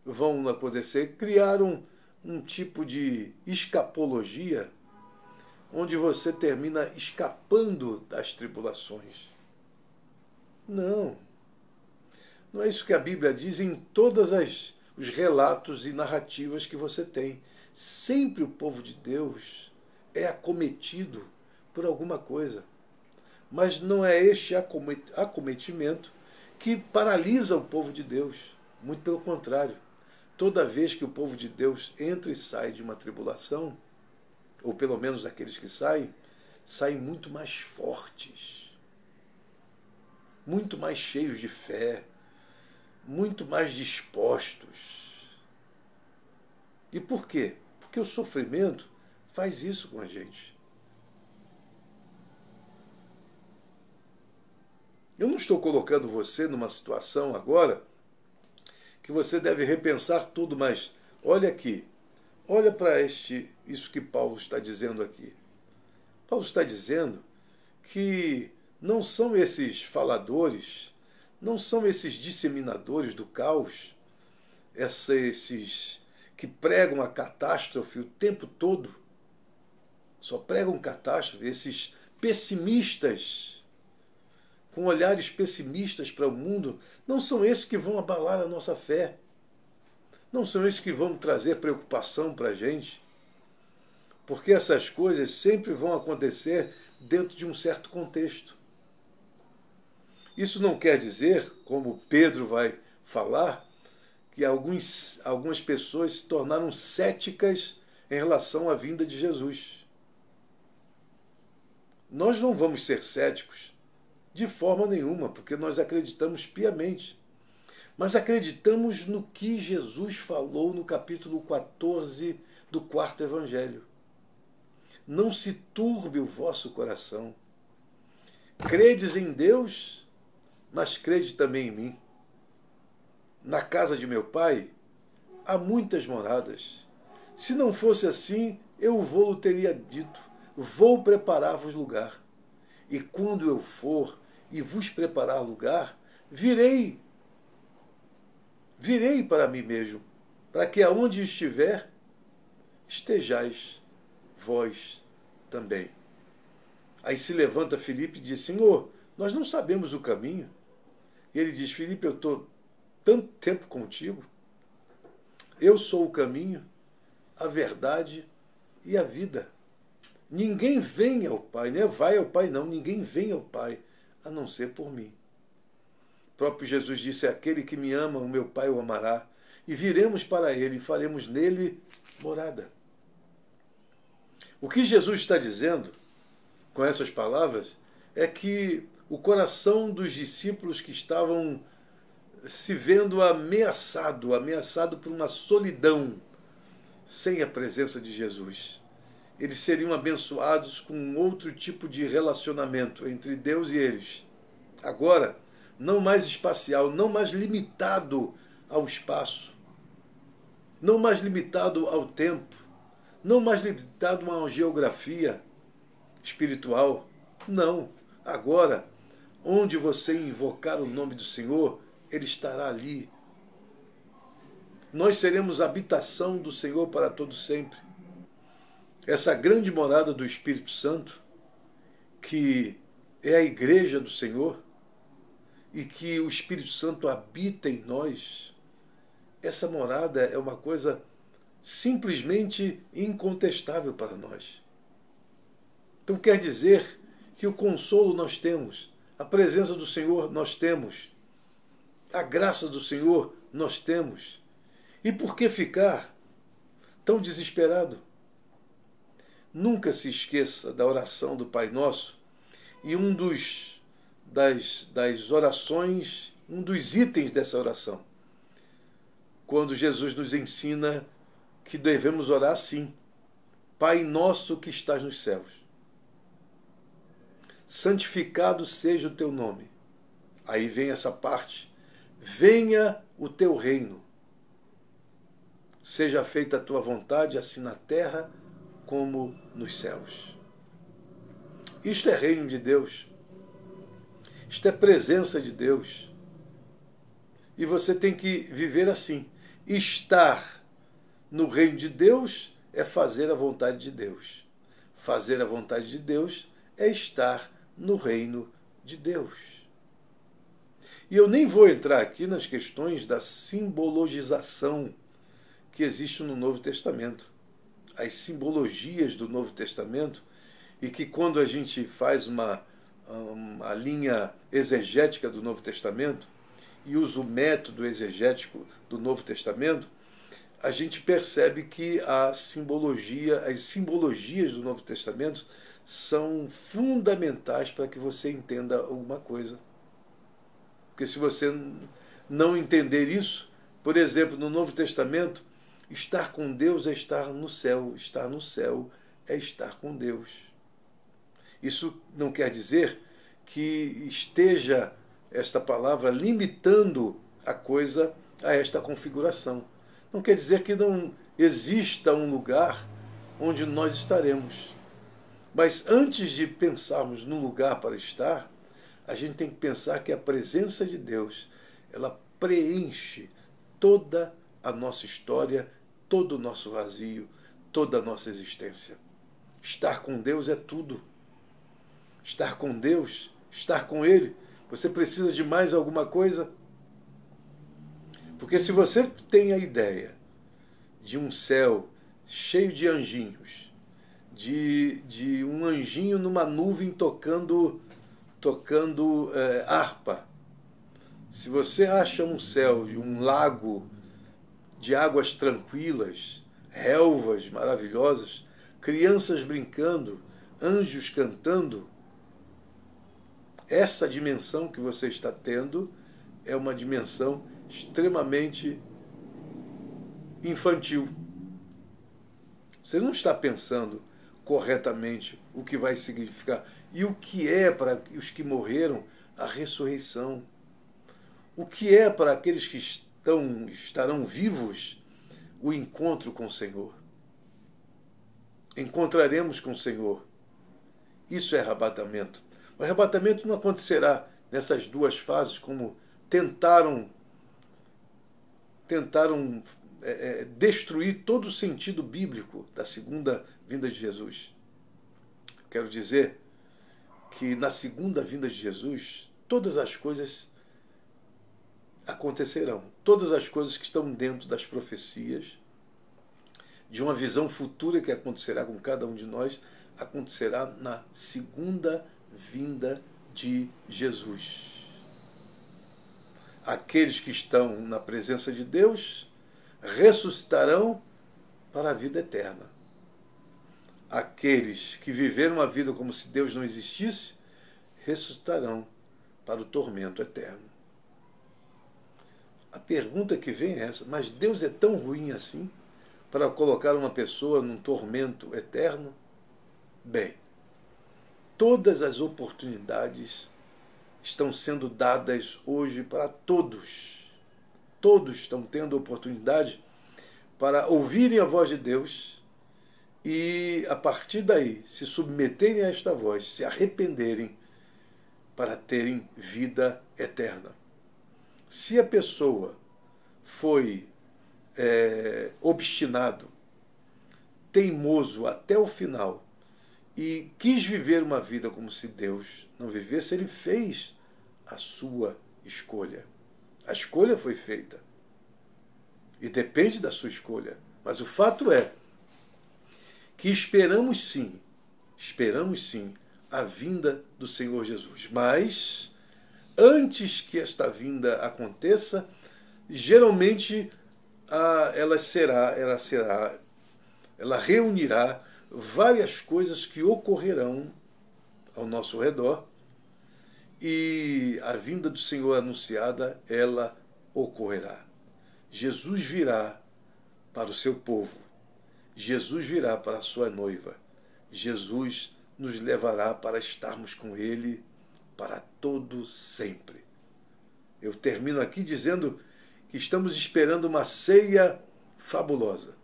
vão acontecer? Criar um tipo de escapologia onde você termina escapando das tribulações. Não. Não é isso que a Bíblia diz em todos os relatos e narrativas que você tem. Sempre o povo de Deus é acometido por alguma coisa. Mas não é este acometimento que paralisa o povo de Deus. Muito pelo contrário. Toda vez que o povo de Deus entra e sai de uma tribulação, ou pelo menos aqueles que saem muito mais fortes, muito mais cheios de fé, muito mais dispostos. E por quê? Porque o sofrimento faz isso com a gente. Eu não estou colocando você numa situação agora que você deve repensar tudo, mas olha aqui, olha para isso que Paulo está dizendo aqui. Paulo está dizendo que não são esses faladores, não são esses disseminadores do caos, esses que pregam a catástrofe o tempo todo, só pregam catástrofe, esses pessimistas com olhares pessimistas para o mundo, não são esses que vão abalar a nossa fé. Não são esses que vão trazer preocupação para a gente. Porque essas coisas sempre vão acontecer dentro de um certo contexto. Isso não quer dizer, como Pedro vai falar, que algumas pessoas se tornaram céticas em relação à vinda de Jesus. Nós não vamos ser céticos de forma nenhuma, porque nós acreditamos piamente. Mas acreditamos no que Jesus falou no capítulo 14 do 4º Evangelho. Não se turbe o vosso coração. Credes em Deus, mas crede também em mim. Na casa de meu Pai há muitas moradas. Se não fosse assim, eu vou-lo teria dito. Vou preparar-vos lugar. E quando eu for e vos preparar lugar, virei para mim mesmo, para que aonde estiver, estejais vós também. Aí se levanta Filipe e diz: Senhor, nós não sabemos o caminho. E ele diz: Filipe, eu estou tanto tempo contigo. Eu sou o caminho, a verdade e a vida. Ninguém vem ao Pai, não é vai ao Pai, não. Ninguém vem ao Pai, a não ser por mim. O próprio Jesus disse: aquele que me ama, o meu Pai o amará. E viremos para ele e faremos nele morada. O que Jesus está dizendo com essas palavras é que o coração dos discípulos que estavam se vendo ameaçado por uma solidão sem a presença de Jesus. Eles seriam abençoados com outro tipo de relacionamento entre Deus e eles. Agora, não mais espacial, não mais limitado ao espaço, não mais limitado ao tempo, não mais limitado a uma geografia espiritual. Não. Agora, onde você invocar o nome do Senhor, Ele estará ali. Nós seremos habitação do Senhor para todo sempre. Essa grande morada do Espírito Santo, que é a igreja do Senhor, e que o Espírito Santo habita em nós, essa morada é uma coisa simplesmente incontestável para nós. Então quer dizer que o consolo nós temos, a presença do Senhor nós temos, a graça do Senhor nós temos. E por que ficar tão desesperado? Nunca se esqueça da oração do Pai Nosso, e das orações, um dos itens dessa oração, quando Jesus nos ensina que devemos orar assim: Pai Nosso que estás nos céus, santificado seja o teu nome. Aí vem essa parte: venha o teu reino, seja feita a tua vontade, assim na terra como nos céus. Isto é reino de Deus. Isto é presença de Deus. E você tem que viver assim. Estar no reino de Deus é fazer a vontade de Deus. Fazer a vontade de Deus é estar no reino de Deus. E eu nem vou entrar aqui nas questões da simbologização que existe no Novo Testamento. As simbologias do Novo Testamento, e que quando a gente faz uma linha exegética do Novo Testamento e usa o método exegético do Novo Testamento, a gente percebe que as simbologias do Novo Testamento são fundamentais para que você entenda alguma coisa. Porque se você não entender isso, por exemplo, no Novo Testamento, estar com Deus é estar no céu é estar com Deus. Isso não quer dizer que esteja esta palavra limitando a coisa a esta configuração. Não quer dizer que não exista um lugar onde nós estaremos. Mas antes de pensarmos num lugar para estar, a gente tem que pensar que a presença de Deus, ela preenche toda a nossa história, todo o nosso vazio, toda a nossa existência. Estar com Deus é tudo. Estar com Deus, estar com Ele, Você precisa de mais alguma coisa? Porque se você tem a ideia de um céu cheio de anjinhos, de um anjinho numa nuvem tocando harpa, se você acha um céu, um lago de águas tranquilas, relvas maravilhosas, crianças brincando, anjos cantando, essa dimensão que você está tendo é uma dimensão extremamente infantil. Você não está pensando corretamente o que vai significar e o que é para os que morreram a ressurreição. O que é para aqueles que estarão vivos o encontro com o Senhor. Encontraremos com o Senhor. Isso é arrebatamento. O arrebatamento não acontecerá nessas duas fases como tentaram destruir todo o sentido bíblico da segunda vinda de Jesus. Quero dizer que na segunda vinda de Jesus, todas as coisas acontecerão. Todas as coisas que estão dentro das profecias, de uma visão futura que acontecerá com cada um de nós, acontecerá na segunda vinda de Jesus. Aqueles que estão na presença de Deus ressuscitarão para a vida eterna. Aqueles que viveram a vida como se Deus não existisse ressuscitarão para o tormento eterno. A pergunta que vem é essa: mas Deus é tão ruim assim para colocar uma pessoa num tormento eterno? Bem, todas as oportunidades estão sendo dadas hoje para todos. Todos estão tendo oportunidade para ouvirem a voz de Deus e, a partir daí, se submeterem a esta voz, se arrependerem para terem vida eterna. Se a pessoa foi obstinado, teimoso até o final e quis viver uma vida como se Deus não vivesse, ele fez a sua escolha. A escolha foi feita. E depende da sua escolha. Mas o fato é que esperamos sim a vinda do Senhor Jesus. Mas antes que esta vinda aconteça, geralmente ela reunirá várias coisas que ocorrerão ao nosso redor, e a vinda do Senhor anunciada, ela ocorrerá. Jesus virá para o seu povo. Jesus virá para a sua noiva. Jesus nos levará para estarmos com Ele para todo sempre. Eu termino aqui dizendo que estamos esperando uma ceia fabulosa.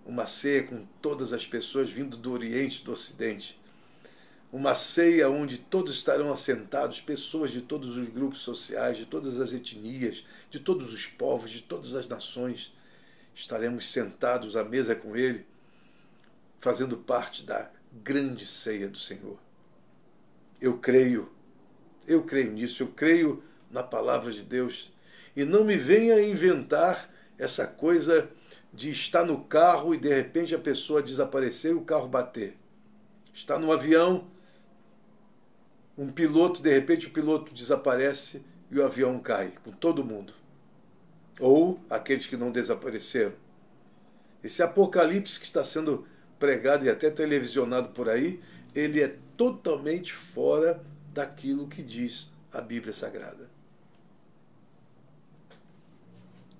Uma ceia com todas as pessoas vindo do Oriente e do Ocidente. Uma ceia onde todos estarão assentados, pessoas de todos os grupos sociais, de todas as etnias, de todos os povos, de todas as nações. Estaremos sentados à mesa com Ele, fazendo parte da grande ceia do Senhor. Eu creio nisso, eu creio na palavra de Deus. E não me venha inventar essa coisa de estar no carro e de repente a pessoa desaparecer e o carro bater. Está no avião, um piloto, de repente o piloto desaparece e o avião cai com todo mundo. Ou aqueles que não desapareceram. Esse apocalipse que está sendo pregado e até televisionado por aí, ele é totalmente fora daquilo que diz a Bíblia Sagrada.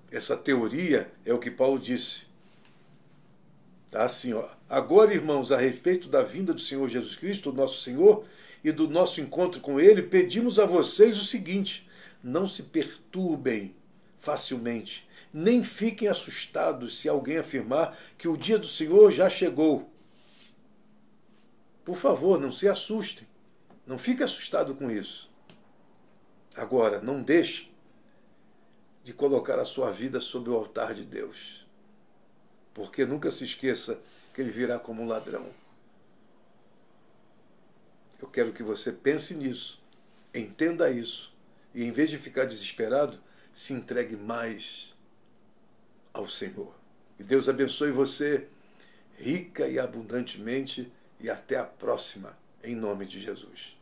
Essa teoria é o que Paulo disse. Tá assim, ó. Agora, irmãos, a respeito da vinda do Senhor Jesus Cristo, o nosso Senhor, e do nosso encontro com Ele, pedimos a vocês o seguinte: não se perturbem facilmente, nem fiquem assustados se alguém afirmar que o dia do Senhor já chegou. Por favor, não se assustem. Não fique assustado com isso. Agora, não deixe de colocar a sua vida sob o altar de Deus. Porque nunca se esqueça que Ele virá como um ladrão. Eu quero que você pense nisso, entenda isso E em vez de ficar desesperado, se entregue mais ao Senhor. E Deus abençoe você rica e abundantemente, e até a próxima, em nome de Jesus.